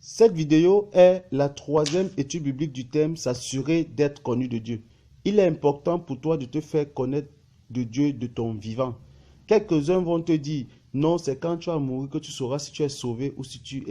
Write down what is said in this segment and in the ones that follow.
Cette vidéo est la troisième étude biblique du thème s'assurer d'être connu de Dieu. Il est important pour toi de te faire connaître de Dieu de ton vivant. Quelques-uns vont te dire, non, c'est quand tu vas mourir que tu sauras si tu es sauvé ou si tu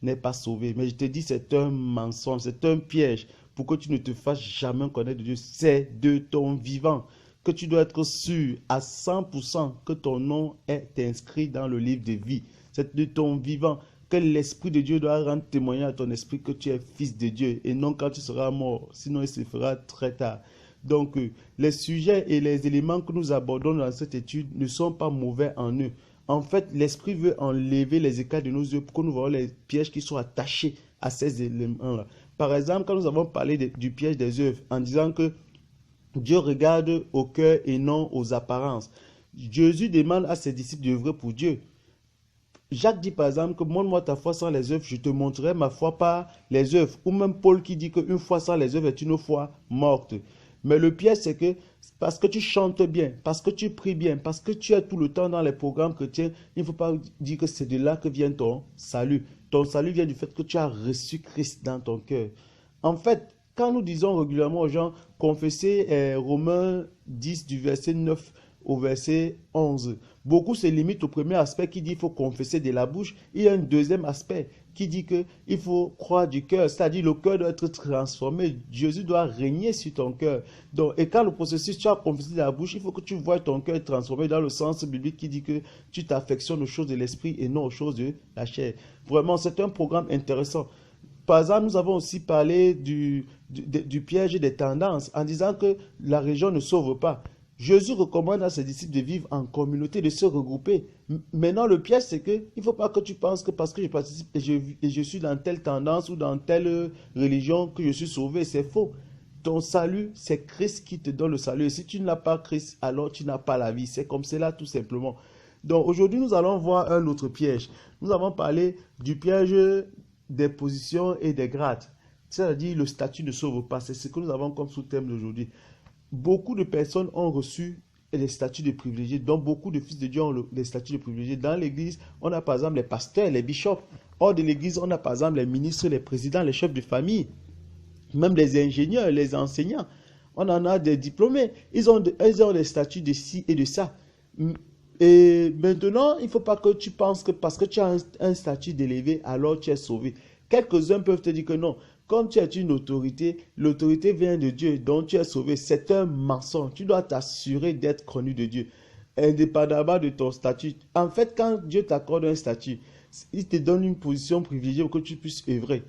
n'es pas sauvé. Mais je te dis, c'est un mensonge, c'est un piège pour que tu ne te fasses jamais connaître de Dieu. C'est de ton vivant que tu dois être sûr à 100% que ton nom est inscrit dans le livre de vie. C'est de ton vivant que l'Esprit de Dieu doit rendre témoignage à ton esprit que tu es fils de Dieu et non quand tu seras mort, sinon il se fera très tard. Donc, les sujets et les éléments que nous abordons dans cette étude ne sont pas mauvais en eux. En fait, l'Esprit veut enlever les écailles de nos yeux pour que nous voyons les pièges qui sont attachés à ces éléments-là. Par exemple, quand nous avons parlé du piège des œuvres, en disant que Dieu regarde au cœur et non aux apparences. Jésus demande à ses disciples d'œuvrer pour Dieu. Jacques dit par exemple que montre-moi ta foi sans les œuvres, je te montrerai ma foi par les œuvres. Ou même Paul qui dit qu'une foi sans les œuvres est une foi morte. Mais le piège, c'est que parce que tu chantes bien, parce que tu pries bien, parce que tu es tout le temps dans les programmes chrétiens, il ne faut pas dire que c'est de là que vient ton salut. Ton salut vient du fait que tu as reçu Christ dans ton cœur. En fait, quand nous disons régulièrement aux gens, confessez Romains 10 du verset 9 au verset 11. Beaucoup se limitent au premier aspect qui dit qu'il faut confesser de la bouche. Il y a un deuxième aspect qui dit qu'il faut croire du cœur, c'est-à-dire le cœur doit être transformé. Jésus doit régner sur ton cœur. Donc, et quand le processus, tu as confessé de la bouche, il faut que tu vois ton cœur transformé dans le sens biblique qui dit que tu t'affectionnes aux choses de l'esprit et non aux choses de la chair. Vraiment, c'est un programme intéressant. Par exemple, nous avons aussi parlé du piège des tendances en disant que la religion ne sauve pas. Jésus recommande à ses disciples de vivre en communauté, de se regrouper. Maintenant, le piège, c'est qu'il ne faut pas que tu penses que parce que je participe et je suis dans telle tendance ou dans telle religion que je suis sauvé. C'est faux. Ton salut, c'est Christ qui te donne le salut. Et si tu n'as pas Christ, alors tu n'as pas la vie. C'est comme cela, tout simplement. Donc, aujourd'hui, nous allons voir un autre piège. Nous avons parlé du piège des positions et des grades. C'est-à-dire, le statut ne sauve pas. C'est ce que nous avons comme sous-thème d'aujourd'hui. Beaucoup de personnes ont reçu les statuts de privilégiés, donc beaucoup de fils de Dieu ont les statuts de privilégiés. Dans l'église, on a par exemple les pasteurs, les bishops. Hors de l'église, on a par exemple les ministres, les présidents, les chefs de famille, même les ingénieurs, les enseignants. On en a des diplômés. Ils ont des statuts de ci et de ça. Et maintenant, il ne faut pas que tu penses que parce que tu as un statut d'élevé, alors tu es sauvé. Quelques-uns peuvent te dire que non. Comme tu es une autorité, l'autorité vient de Dieu, donc tu es sauvé. C'est un mensonge. Tu dois t'assurer d'être connu de Dieu, indépendamment de ton statut. En fait, quand Dieu t'accorde un statut, il te donne une position privilégiée pour que tu puisses œuvrer.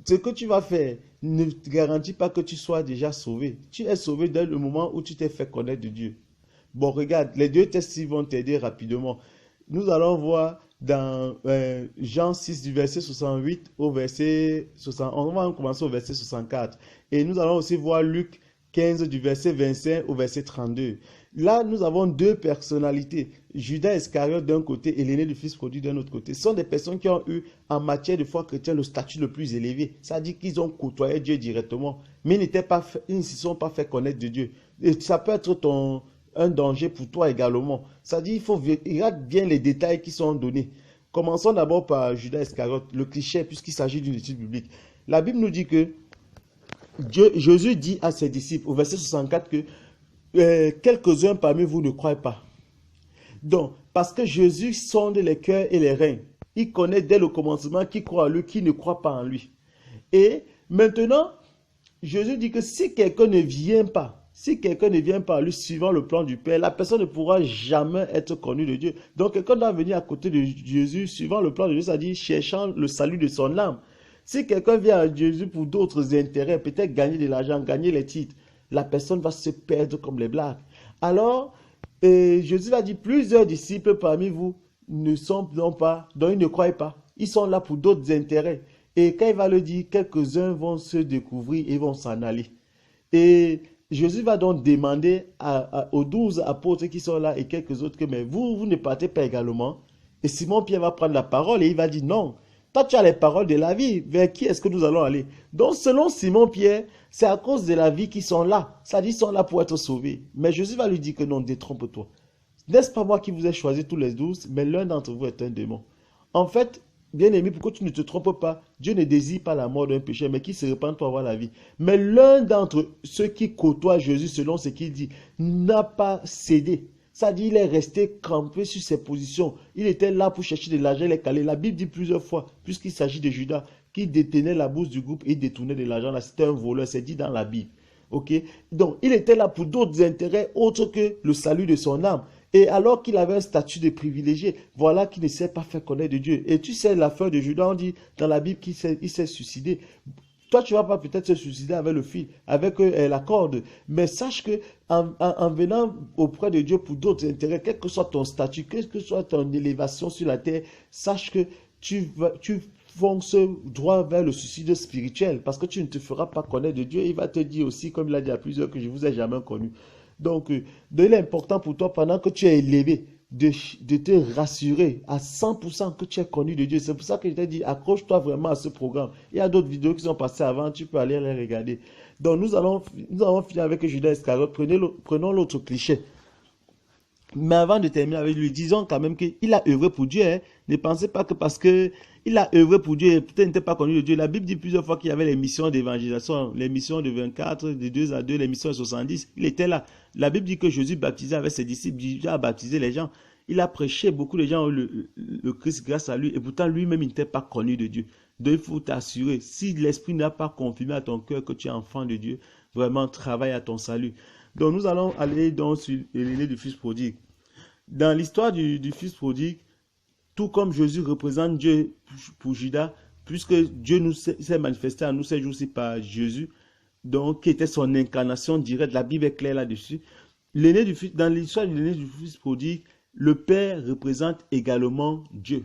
Ce que tu vas faire ne te garantit pas que tu sois déjà sauvé. Tu es sauvé dès le moment où tu t'es fait connaître de Dieu. Bon, regarde, les deux tests vont t'aider rapidement. Nous allons voir dans Jean 6 du verset 68 au verset 71. On va commencer au verset 64. Et nous allons aussi voir Luc 15 du verset 25 au verset 32. Là, nous avons deux personnalités. Judas Iscariote d'un côté et l'aîné du fils prodigue d'un autre côté. Ce sont des personnes qui ont eu en matière de foi chrétienne le statut le plus élevé. Ça dit qu'ils ont côtoyé Dieu directement, mais ils ne se sont pas fait connaître de Dieu. Et ça peut être un danger pour toi également. Ça dit, il faut regarder bien les détails qui sont donnés. Commençons d'abord par Judas Iscariote, le cliché, puisqu'il s'agit d'une étude biblique. La Bible nous dit que Jésus dit à ses disciples, au verset 64, que quelques-uns parmi vous ne croient pas. Donc, parce que Jésus sonde les cœurs et les reins. Il connaît dès le commencement qui croit en lui, qui ne croit pas en lui. Et maintenant, Jésus dit que si quelqu'un ne vient pas, à lui suivant le plan du Père, la personne ne pourra jamais être connue de Dieu. Donc quelqu'un doit venir à côté de Jésus suivant le plan de Dieu, c'est-à-dire cherchant le salut de son âme. Si quelqu'un vient à Jésus pour d'autres intérêts, peut-être gagner de l'argent, gagner les titres, la personne va se perdre comme les blagues. Alors, Jésus va dire, plusieurs disciples parmi vous ne sont pas, donc ils ne croient pas. Ils sont là pour d'autres intérêts. Et quand il va le dire, quelques-uns vont se découvrir et vont s'en aller. Et Jésus va donc demander aux 12 apôtres qui sont là et quelques autres que, mais vous ne partez pas également. Et Simon-Pierre va prendre la parole et il va dire, non, toi tu as les paroles de la vie, vers qui est-ce que nous allons aller? Donc selon Simon-Pierre, c'est à cause de la vie qu'ils sont là. Ça dit, ils sont là pour être sauvés. Mais Jésus va lui dire que non, détrompe-toi. N'est-ce pas moi qui vous ai choisi tous les 12, mais l'un d'entre vous est un démon. En fait, bien-aimé, pour que tu ne te trompes pas, Dieu ne désire pas la mort d'un pécheur, mais qu'il se répand pour avoir la vie. Mais l'un d'entre ceux qui côtoient Jésus, selon ce qu'il dit, n'a pas cédé. Ça dit, il est resté campé sur ses positions. Il était là pour chercher de l'argent, il est calé. La Bible dit plusieurs fois, puisqu'il s'agit de Judas, qui détenait la bourse du groupe et détournait de l'argent. Là, c'était un voleur, c'est dit dans la Bible. Ok? Donc, il était là pour d'autres intérêts autres que le salut de son âme. Et alors qu'il avait un statut de privilégié, voilà qu'il ne s'est pas fait connaître de Dieu. Et tu sais, la fin de Judas, on dit dans la Bible qu'il s'est suicidé. Toi, tu ne vas pas peut-être se suicider avec le fil, avec la corde. Mais sache que en venant auprès de Dieu pour d'autres intérêts, quel que soit ton statut, quelle que soit ton élévation sur la terre, sache que tu fonces droit vers le suicide spirituel parce que tu ne te feras pas connaître de Dieu. Il va te dire aussi, comme il a dit à plusieurs, que je ne vous ai jamais connu. Donc, il est important pour toi, pendant que tu es élevé, de te rassurer à 100% que tu es connu de Dieu. C'est pour ça que je t'ai dit, accroche-toi vraiment à ce programme. Il y a d'autres vidéos qui sont passées avant, tu peux aller les regarder. Donc, nous allons finir avec Judas Iscariote. Prenons l'autre cliché. Mais avant de terminer avec lui, disons quand même qu'il a œuvré pour Dieu. Hein. Ne pensez pas que parce que il a œuvré pour Dieu, peut-être n'était pas connu de Dieu. La Bible dit plusieurs fois qu'il y avait les missions d'évangélisation, les missions de 24, de 2 à 2, les missions de 70. Il était là. La Bible dit que Jésus baptisait avec ses disciples, Jésus a baptisé les gens. Il a prêché, beaucoup de gens ont le Christ grâce à lui. Et pourtant, lui-même, il n'était pas connu de Dieu. Donc, il faut t'assurer, si l'Esprit n'a pas confirmé à ton cœur que tu es enfant de Dieu, vraiment travaille à ton salut. Donc, nous allons aller sur l'aîné du fils prodigue. Dans l'histoire du fils prodigue, tout comme Jésus représente Dieu pour Judas, puisque Dieu s'est manifesté à nous ces jours-ci par Jésus, donc qui était son incarnation directe, la Bible est claire là-dessus. Dans l'histoire de l'aîné du fils prodigue, le Père représente également Dieu.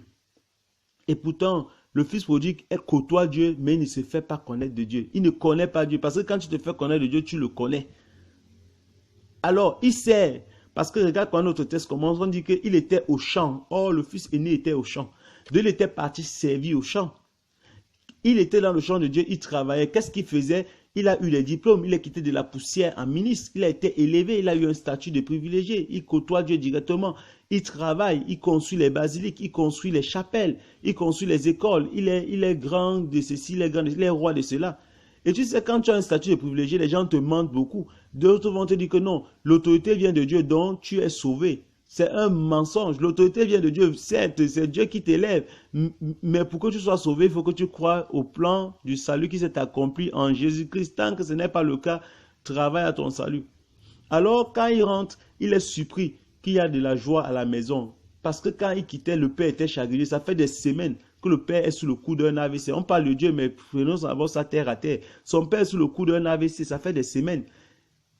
Et pourtant, le fils prodigue côtoie Dieu, mais il ne se fait pas connaître de Dieu. Il ne connaît pas Dieu, parce que quand tu te fais connaître de Dieu, tu le connais. Alors, il sait. Parce que regarde, quand notre texte commence, on dit qu'il était au champ. Or, le fils aîné était au champ. Donc, il était parti servir au champ. Il était dans le champ de Dieu, il travaillait. Qu'est-ce qu'il faisait? Il a eu les diplômes, il est quitté de la poussière en ministre. Il a été élevé, il a eu un statut de privilégié. Il côtoie Dieu directement. Il travaille, il construit les basiliques, il construit les chapelles, il construit les écoles. Il est grand de ceci, il est roi de cela. Et tu sais, quand tu as un statut de privilégié, les gens te mentent beaucoup. D'autres vont te dire que non, l'autorité vient de Dieu, donc tu es sauvé. C'est un mensonge. L'autorité vient de Dieu. Certes, c'est Dieu qui t'élève. Mais pour que tu sois sauvé, il faut que tu crois au plan du salut qui s'est accompli en Jésus-Christ. Tant que ce n'est pas le cas, travaille à ton salut. Alors, quand il rentre, il est surpris qu'il y a de la joie à la maison. Parce que quand il quittait, le père était chagriné. Ça fait des semaines que le père est sous le coup d'un AVC. On parle de Dieu, mais prenons avoir sa terre à terre. Son père est sous le coup d'un AVC, ça fait des semaines.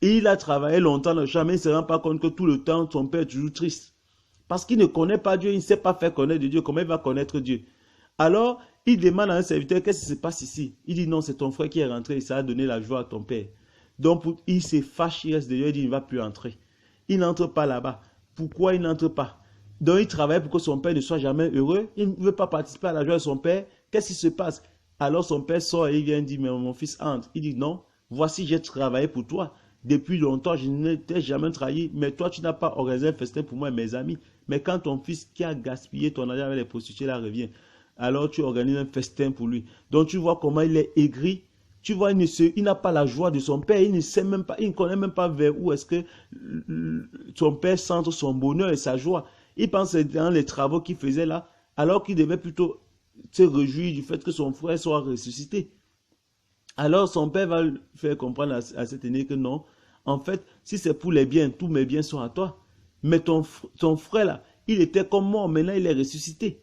Et il a travaillé longtemps dans le champ, mais il ne se rend pas compte que tout le temps, son père est toujours triste. Parce qu'il ne connaît pas Dieu, il ne sait pas faire connaître Dieu. Comment il va connaître Dieu? Alors, il demande à un serviteur, qu'est-ce qui se passe ici? Il dit, non, c'est ton frère qui est rentré et ça a donné la joie à ton père. Donc, il se fâche, il reste dehors, il dit, il ne va plus entrer. Il n'entre pas là-bas. Pourquoi il n'entre pas? Donc, il travaille pour que son père ne soit jamais heureux. Il ne veut pas participer à la joie de son père. Qu'est-ce qui se passe? Alors, son père sort et il vient dire, mais mon fils entre. Il dit, non, voici, j'ai travaillé pour toi. Depuis longtemps, je ne t'ai jamais trahi, mais toi, tu n'as pas organisé un festin pour moi et mes amis. Mais quand ton fils qui a gaspillé ton argent avec les prostituées là revient, alors tu organises un festin pour lui. Donc, tu vois comment il est aigri. Tu vois, il n'a pas la joie de son père. Il ne sait même pas, il ne connaît même pas vers où est-ce que son père centre son bonheur et sa joie. Il pense dans les travaux qu'il faisait là, alors qu'il devait plutôt se réjouir du fait que son frère soit ressuscité. Alors son père va faire comprendre à cet aîné que non, en fait, si c'est pour les biens, tous mes biens sont à toi. Mais ton frère là, il était comme moi, maintenant il est ressuscité.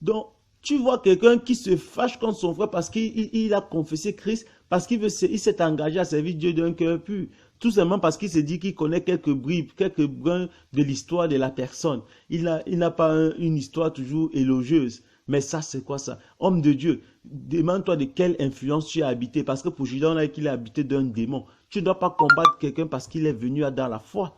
Donc, tu vois quelqu'un qui se fâche contre son frère parce qu'il a confessé Christ, parce qu'il s'est engagé à servir Dieu d'un cœur pur. Tout simplement parce qu'il se dit qu'il connaît quelques bribes, quelques brins de l'histoire de la personne. Il n'a pas une histoire toujours élogieuse. Mais ça, c'est quoi ça? Homme de Dieu, demande-toi de quelle influence tu as habité. Parce que pour Judas, on a dit qu'il est habité d'un démon. Tu ne dois pas combattre quelqu'un parce qu'il est venu dans la foi.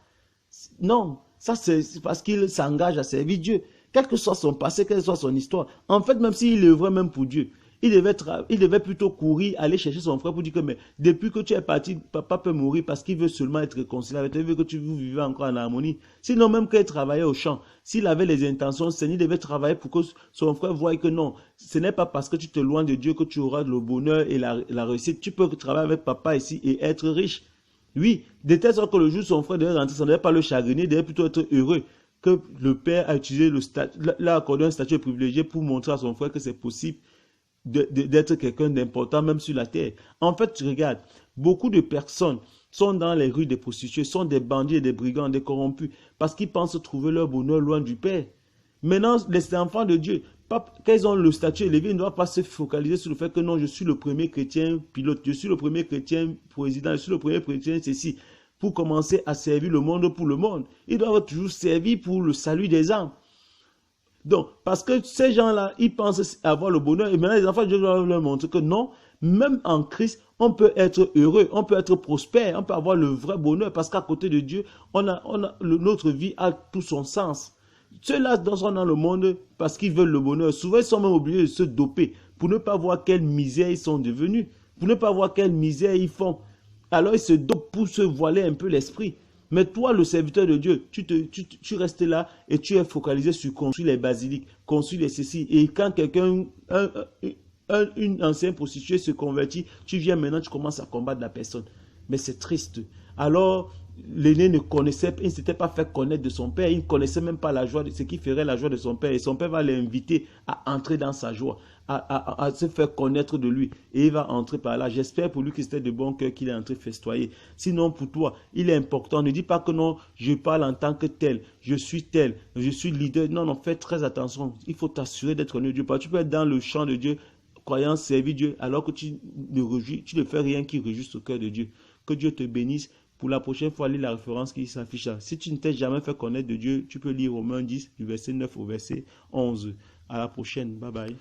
Non, ça c'est parce qu'il s'engage à servir Dieu. Quel que soit son passé, quelle que soit son histoire. En fait, même s'il œuvrait même pour Dieu, Il devait plutôt courir, aller chercher son frère pour dire que mais depuis que tu es parti, papa peut mourir parce qu'il veut seulement être réconcilié avec toi, il veut que vous vivez encore en harmonie. Sinon, même qu'il travaillait au champ, s'il avait les intentions saines, il devait travailler pour que son frère voie que non, ce n'est pas parce que tu te loin de Dieu que tu auras le bonheur et la réussite. Tu peux travailler avec papa ici et être riche. Oui, de telle sorte que le jour où son frère devait rentrer, ça ne devait pas le chagriner, il devait plutôt être heureux que le père a utilisé l'a accordé un statut privilégié pour montrer à son frère que c'est possible d'être quelqu'un d'important même sur la terre. En fait, tu regardes, beaucoup de personnes sont dans les rues des prostituées, sont des bandits et des brigands, des corrompus, parce qu'ils pensent trouver leur bonheur loin du Père. Maintenant, les enfants de Dieu, quand ils ont le statut élevé, ils ne doivent pas se focaliser sur le fait que non, je suis le premier chrétien pilote, je suis le premier chrétien président, je suis le premier chrétien ceci, pour commencer à servir le monde pour le monde. Ils doivent toujours servir pour le salut des âmes. Donc, parce que ces gens-là, ils pensent avoir le bonheur. Et maintenant, les enfants, je dois leur montrer que non, même en Christ, on peut être heureux, on peut être prospère, on peut avoir le vrai bonheur. Parce qu'à côté de Dieu, notre vie a tout son sens. Ceux-là sont dans le monde parce qu'ils veulent le bonheur. Souvent, ils sont même obligés de se doper pour ne pas voir quelle misère ils sont devenus, pour ne pas voir quelle misère ils font. Alors, ils se dopent pour se voiler un peu l'esprit. Mais toi, le serviteur de Dieu, tu restes là et tu es focalisé sur construire les basiliques, construire les ceci. Et quand quelqu'un, une ancienne prostituée se convertit, tu viens maintenant, tu commences à combattre la personne. Mais c'est triste. Alors, l'aîné ne connaissait pas, il ne s'était pas fait connaître de son père, il ne connaissait même pas la joie, ce qui ferait la joie de son père. Et son père va l'inviter à entrer dans sa joie, à se faire connaître de lui. Et il va entrer par là. J'espère pour lui que c'était de bon cœur qu'il est entré festoyer. Sinon, pour toi, il est important. Ne dis pas que non, je parle en tant que tel, je suis leader. Non, non, fais très attention. Il faut t'assurer d'être né de Dieu. Tu peux être dans le champ de Dieu, croyant servir Dieu, alors que tu ne fais rien qui réjouisse au cœur de Dieu. Que Dieu te bénisse. Pour la prochaine fois, lis la référence qui s'affiche là. Si tu ne t'es jamais fait connaître de Dieu, tu peux lire Romains 10, du verset 9 au verset 11. À la prochaine. Bye bye.